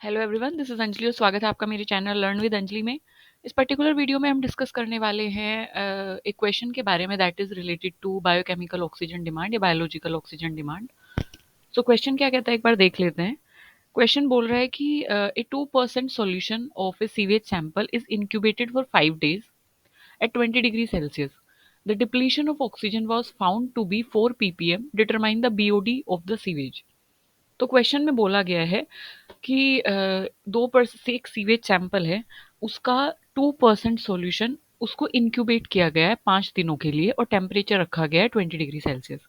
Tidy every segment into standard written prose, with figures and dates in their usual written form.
Hello everyone, this is Anjali और स्वागत है आपका मेरे चैनल लर्न विद अंजलि में। इस पर्टिकुलर वीडियो में हम डिस्कस करने वाले हैं एक क्वेश्चन के बारे में that is related to biochemical oxygen demand या biological oxygen demand. So question क्या कहता है, एक बार देख लेते हैं। क्वेश्चन बोल रहा है कि ए 2% solution of A sewage sample is incubated for 5 days at 20 degrees Celsius. The depletion of oxygen was found to be 4 ppm. Determine the BOD of the sewage. तो क्वेश्चन में बोला गया है कि 2% से एक सीवेज सैंपल है, उसका 2% सॉल्यूशन उसको इंक्यूबेट किया गया है 5 दिनों के लिए और टेम्परेचर रखा गया है 20 डिग्री सेल्सियस।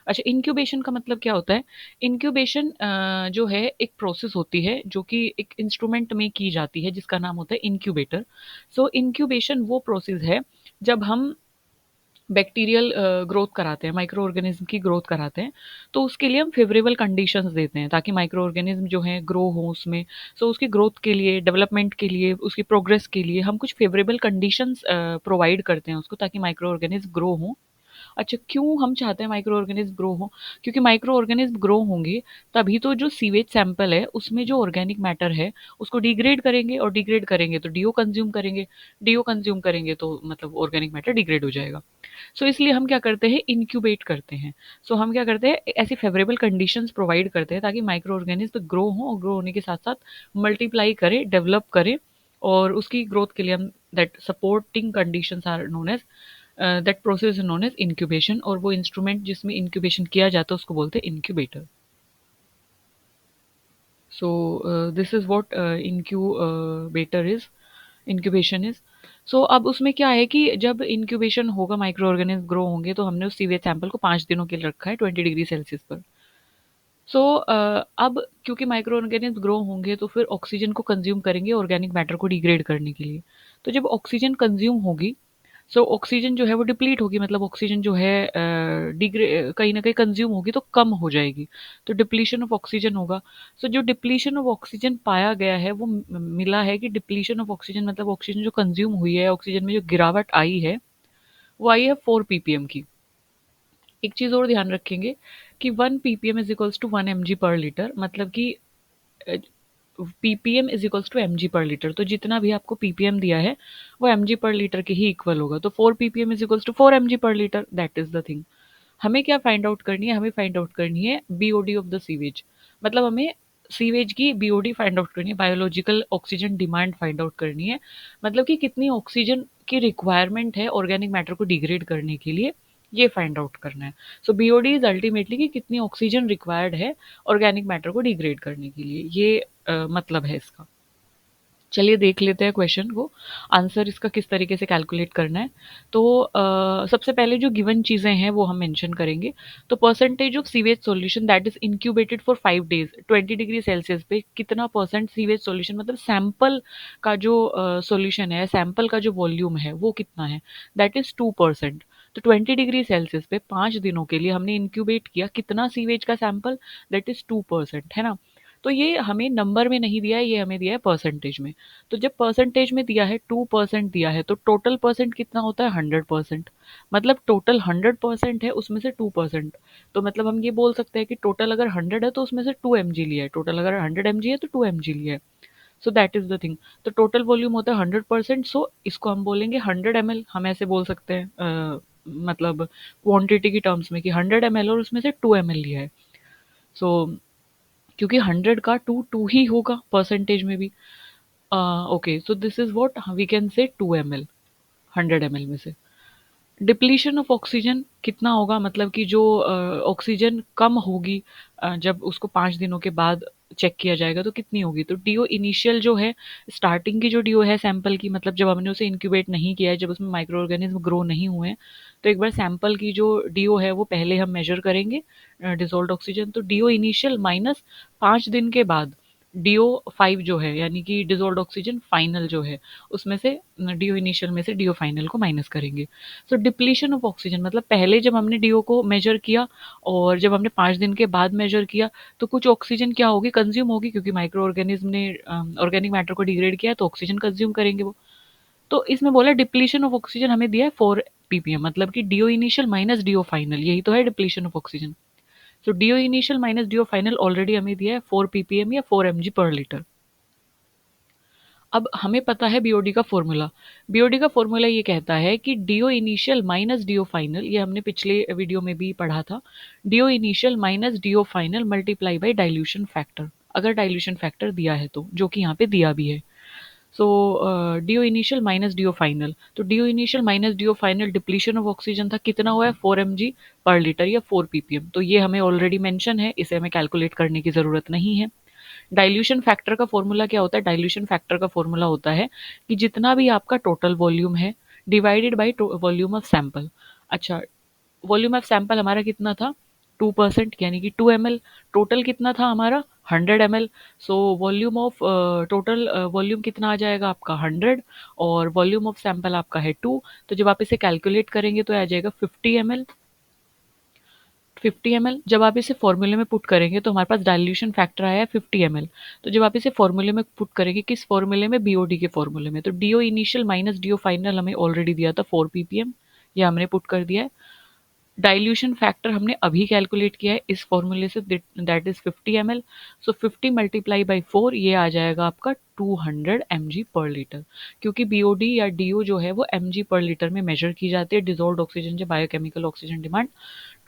अच्छा, इंक्यूबेशन का मतलब क्या होता है? इंक्यूबेशन जो है एक प्रोसेस होती है जो कि एक इंस्ट्रूमेंट में की जाती है जिसका नाम होता है इंक्यूबेटर। सो इंक्यूबेशन वो प्रोसेस है जब हम बैक्टीरियल ग्रोथ कराते हैं, माइक्रो ऑर्गेनिज्म की ग्रोथ कराते हैं। तो उसके लिए हम फेवरेबल कंडीशंस देते हैं ताकि माइक्रो ऑर्गेनिज्म जो है ग्रो हो उसमें। सो उसकी ग्रोथ के लिए, डेवलपमेंट के लिए, उसकी प्रोग्रेस के लिए हम कुछ फेवरेबल कंडीशंस प्रोवाइड करते हैं उसको, ताकि माइक्रो ऑर्गेनिज्म ग्रो हो। अच्छा, क्यों हम चाहते हैं माइक्रो ऑर्गेनिज्म ग्रो हो? क्योंकि माइक्रो ऑर्गेनिज्म ग्रो होंगे तभी तो जो सीवेज सैंपल है उसमें जो ऑर्गेनिक मैटर है उसको डिग्रेड करेंगे, और डिग्रेड करेंगे तो डीओ कंज्यूम करेंगे। डीओ कंज्यूम करेंगे तो मतलब ऑर्गेनिक मैटर डिग्रेड हो जाएगा। सो इसलिए हम क्या करते हैं, इंक्यूबेट करते हैं। सो हम क्या करते हैं, ऐसी फेवरेबल कंडीशंस प्रोवाइड करते हैं ताकि माइक्रो ऑर्गेनिज्म ग्रो हो, और ग्रो होने के साथ साथ मल्टीप्लाई करे, डेवलप करे। और उसकी ग्रोथ के लिए हम that supporting conditions are known as, that process is known as incubation. और वो इंस्ट्रूमेंट जिसमें इंक्यूबेशन किया जाता है उसको बोलते हैं incubator. So this is what incubator is, incubation is. So अब उसमें क्या है कि जब इंक्यूबेशन होगा, माइक्रो ऑर्गेनिज्म ग्रो होंगे, तो हमने उस सीवेज सैंपल को 5 दिनों के लिए रखा है 20 डिग्री सेल्सियस पर। सो अब क्योंकि माइक्रो ऑर्गेनिज्म ग्रो होंगे तो फिर ऑक्सीजन को कंज्यूम करेंगे ऑर्गेनिक मैटर को डिग्रेड करने के लिए। तो जब ऑक्सीजन कंज्यूम होगी, सो ऑक्सीजन जो है वो डिप्लीट होगी, मतलब ऑक्सीजन जो है डिग्रे कहीं ना कहीं कंज्यूम होगी तो कम हो जाएगी। तो डिप्लीशन ऑफ ऑक्सीजन होगा। सो जो डिप्लीशन ऑफ ऑक्सीजन पाया गया है वो मिला है कि डिप्लीशन ऑफ ऑक्सीजन मतलब ऑक्सीजन जो कंज्यूम हुई है, ऑक्सीजन में जो गिरावट आई है वो आई है 4 ppm की। एक चीज और ध्यान रखेंगे कि 1 ppm इज इक्वल्स टू 1 mg/लीटर, मतलब कि ppm इज इक्वल्स टू mg/लीटर। तो जितना भी आपको ppm दिया है वो mg/लीटर के ही इक्वल होगा। तो 4 ppm इज इक्वल्स टू 4 mg/लीटर, दैट इज द थिंग। हमें क्या फाइंड आउट करनी है? हमें फाइंड आउट करनी है बीओडी ऑफ द सीवेज। मतलब हमें सीवेज की बीओडी फाइंड आउट करनी है, biological oxygen demand find out करनी है। मतलब कि कितनी ऑक्सीजन की रिक्वायरमेंट है ऑर्गेनिक मैटर को डिग्रेड करने के लिए, ये फाइंड आउट करना है। सो बीओडी इज अल्टीमेटली कि कितनी ऑक्सीजन रिक्वायर्ड है ऑर्गेनिक मैटर को डिग्रेड करने के लिए, ये मतलब है इसका। चलिए देख लेते हैं क्वेश्चन को, आंसर इसका किस तरीके से कैलकुलेट करना है। तो सबसे पहले जो गिवन चीज़ें हैं वो हम मेंशन करेंगे। तो percentage of sewage solution that is incubated for 5 days 20 degree Celsius पे कितना परसेंट सीवेज सॉल्यूशन, मतलब सैंपल का जो सॉल्यूशन है, सैंपल का जो वॉल्यूम है वो कितना है, दैट इज 2%। तो 20 डिग्री सेल्सियस पे 5 दिनों के लिए हमने इंक्यूबेट किया कितना सीवेज का सैंपल, दैट इज 2%, है ना। तो ये हमें नंबर में नहीं दिया है, ये हमें दिया है परसेंटेज में। तो जब परसेंटेज में दिया है 2% दिया है तो टोटल परसेंट कितना होता है 100%। मतलब टोटल 100% है, उसमें से 2%। तो मतलब हम ये बोल सकते हैं कि टोटल अगर 100 है तो उसमें से 2 mg लिया है, टोटल अगर 100 mg है तो 2 mg लिया है। So that is the thing. तो टोटल वॉल्यूम होता है 100%। सो इसको हम बोलेंगे 100 ml, हम ऐसे बोल सकते हैं मतलब क्वांटिटी की टर्म्स में कि 100 ml और उसमें से 2 ml लिया है। सो क्योंकि 100 का 2 ही होगा परसेंटेज में भी। Okay, so this is what we can say 2 ml, 100 ml में से। डिप्लीशन ऑफ ऑक्सीजन कितना होगा, मतलब कि जो ऑक्सीजन कम होगी जब उसको 5 दिनों के बाद चेक किया जाएगा तो कितनी होगी। तो डीओ इनिशियल जो है, स्टार्टिंग की जो डीओ है सैंपल की, मतलब जब हमने उसे इंक्यूबेट नहीं किया है, जब उसमें माइक्रो ऑर्गेनिज्म ग्रो नहीं हुए हैं, तो एक बार सैंपल की जो डीओ है वो पहले हम मेजर करेंगे, डिसॉल्व्ड ऑक्सीजन। तो डीओ इनिशियल माइनस 5 दिन के बाद डीओ 5 जो है, यानी कि डिसॉल्व्ड ऑक्सीजन फाइनल जो है, उसमें से डीओ इनिशियल में से डीओ फाइनल को माइनस करेंगे। सो डिप्लीशन ऑफ ऑक्सीजन मतलब पहले जब हमने डीओ को मेजर किया और जब हमने 5 दिन के बाद मेजर किया तो कुछ ऑक्सीजन क्या होगी, कंज्यूम होगी, क्योंकि माइक्रो ऑर्गेनिज्म ने ऑर्गेनिक मैटर को डिग्रेड किया है तो ऑक्सीजन कंज्यूम करेंगे वो। तो इसमें बोला डिप्लीशन ऑफ ऑक्सीजन हमें दिया है 4 ppm, मतलब कि DO initial minus DO final, यही तो है depletion of oxygen. So DO initial minus DO final already हमें दिया है 4 ppm या 4 mg/लीटर। अब हमें पता है बीओडी का फॉर्मूला। बीओडी का फॉर्मूला ये कहता है कि DO initial minus DO final, ये हमने पिछले वीडियो में भी पढ़ा था। DO initial minus DO final multiply by dilution factor, अगर डाइल्यूशन फैक्टर दिया है तो, जो कि यहाँ पे दिया भी है। So DO initial minus DO final, तो DO initial minus DO final depletion of oxygen था, कितना हुआ है 4 mg पर लीटर या 4 ppm, तो ये हमें ऑलरेडी मेंशन है, इसे हमें कैलकुलेट करने की जरूरत नहीं है। डाइल्यूशन फैक्टर का फॉर्मूला क्या होता है? डाइल्यूशन फैक्टर का फॉर्मूला होता है कि जितना भी आपका टोटल वॉल्यूम है divided by volume of sample. अच्छा, वॉल्यूम ऑफ सैंपल हमारा कितना था? 2%, यानी कि 2 ml। टोटल कितना था हमारा? 100 ml। So volume of total volume कितना आ जाएगा आपका? 100, और वॉल्यूम ऑफ सैंपल आपका है 2। तो जब आप इसे कैलकुलेट करेंगे तो आ जाएगा 50 ml। 50 ml जब आप इसे फॉर्मूले में पुट करेंगे तो हमारे पास डाइल्यूशन फैक्टर आया है 50 ml। तो जब आप इसे फॉर्मूले में पुट करेंगे, किस फॉर्मूले में? बीओडी के फॉर्मूले में, तो DO initial minus DO final हमें ऑलरेडी दिया था 4 ppm, ये हमने पुट कर दिया है। डाइल्यूशन फैक्टर हमने अभी कैलकुलेट किया है इस फॉर्मूले से, that is 50 ml। So 50 multiply by 4, ये आ जाएगा आपका 200 mg पर लीटर, क्योंकि बीओडी या डीओ जो है वो mg पर लीटर में मेजर की जाती है। डिजोल्व ऑक्सीजन जो बायोकेमिकल ऑक्सीजन डिमांड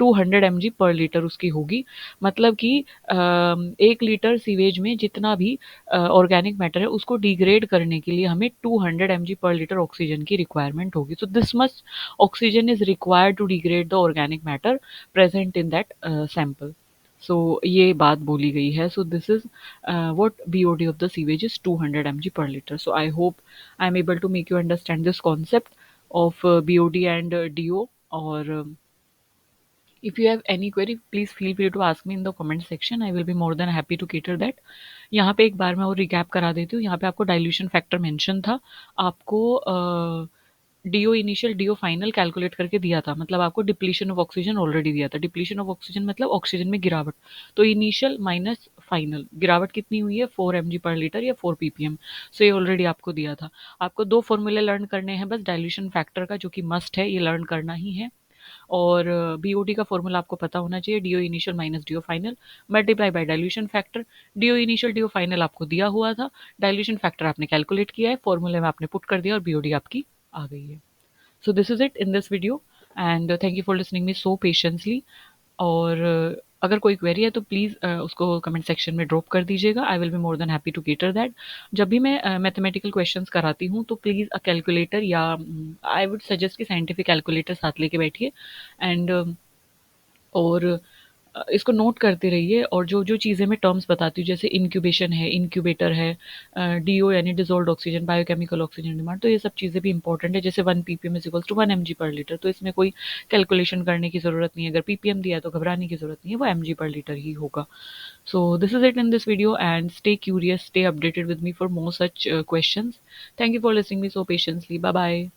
200 mg पर लीटर उसकी होगी। मतलब कि 1 लीटर सीवेज में जितना भी ऑर्गेनिक मैटर है उसको डिग्रेड करने के लिए हमें 200 mg पर लीटर ऑक्सीजन की रिक्वायरमेंट होगी। So this much oxygen is required to degrade the organic matter present in that sample. So ये बात बोली गई है। So this is what BOD of the sewage is 200 mg per liter. So I hope I am able to make you understand this concept of BOD and DO. और if you have any query, please feel free to ask me in the comment section. I will be more than happy to cater that. यहाँ पे एक बार मैं और recap करा देती हूँ। यहाँ पे आपको डाइल्यूशन फैक्टर मेंशन था, आपको DO initial DO final calculate करके दिया था, मतलब आपको डिप्लीशन ऑफ ऑक्सीजन ऑलरेडी दिया था। डिप्लीशन ऑफ ऑक्सीजन मतलब ऑक्सीजन में गिरावट, तो इनिशियल माइनस फाइनल, गिरावट कितनी हुई है? 4 mg पर लीटर या 4 ppm। सो ये ऑलरेडी आपको दिया था। आपको दो फॉर्मूले लर्न करने हैं बस, डाइल्यूशन फैक्टर का जो कि मस्ट है, ये लर्न करना ही है, और बीओडी का फॉर्मूला आपको पता होना चाहिए, DO initial minus DO final multiply by dilution factor. DO initial DO final आपको दिया हुआ था, डाइल्यूशन फैक्टर आपने कैलकुलेट किया है, फॉर्मूले में आपने पुट कर दिया और बीओडी आपकी आ गई है। So this is it in this video, and thank you for listening me so patiently. और अगर कोई क्वेरी है तो प्लीज़ उसको कमेंट सेक्शन में ड्रॉप कर दीजिएगा। I will be more than happy to cater that. जब भी मैं मैथमेटिकल क्वेश्चंस कराती हूँ तो प्लीज़ कैलकुलेटर या आई वुड सजेस्ट कि साइंटिफिक कैलकुलेटर साथ लेके बैठिए, एंड और इसको नोट करते रहिए, और जो जो चीज़ें मैं टर्म्स बताती हूँ जैसे इंक्यूबेशन है, इंक्यूबेटर है, डीओ यानी dissolve oxygen, biochemical oxygen demand, तो ये सब चीज़ें भी इंपॉर्टेंट है। जैसे 1 ppm is equals to 1 mg पर लीटर, तो इसमें कोई कैलकुलेशन करने की ज़रूरत नहीं है। अगर ppm दिया है तो घबराने की ज़रूरत नहीं है, वो mg पर लीटर ही होगा। So this is it in this video, and stay curious, stay updated with me for more such questions. Thank you for listening me so patiently. Bye bye.